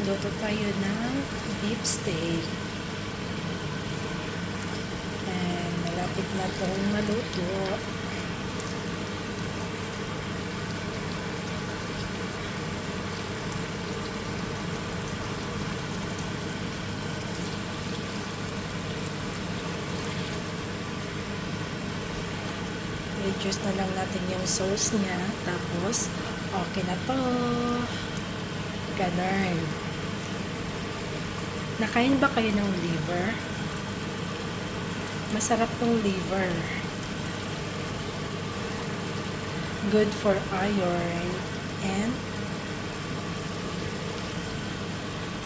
Luto tayo ng beef steak. And malapit na itong maluto. I-juice na lang natin yung sauce niya. Tapos, okay na to. Ganun. Nakain ba kayo ng liver? Masarap tong liver. Good for iron. And,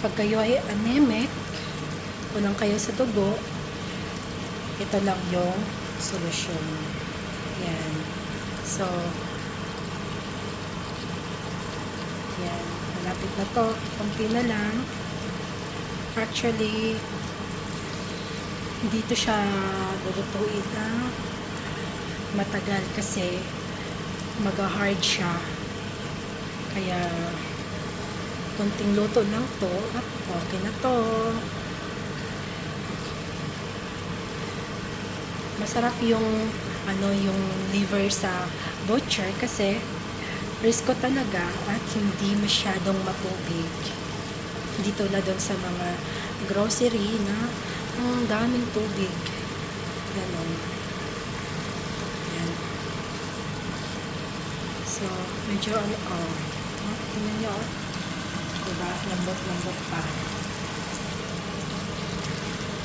pag kayo ay anemic, kulang kayo sa dugo, ito lang yung solusyon. Yan. So, yan. Malapit na to. Kunti na lang. Actually, dito siya lulutuin na matagal kasi mag-hard siya. Kaya, kunting luto lang to at okay na to. Masarap yung yung liver sa butcher kasi risko talaga at hindi masyadong matubig. Hindi tulad doon sa mga grocery na ang daming tubig. Ganon. Yan. So, medyo tingnan nyo, diba? Lambot-lambot pa.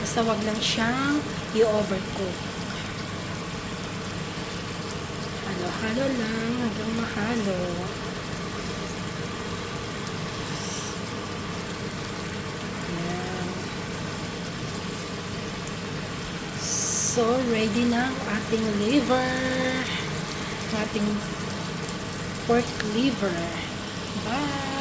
Basta wag lang siyang i-overcook. Halo-halo lang hanggang mahalo. Ayan. So, ready na ang ating liver. Ang ating pork liver. Bye!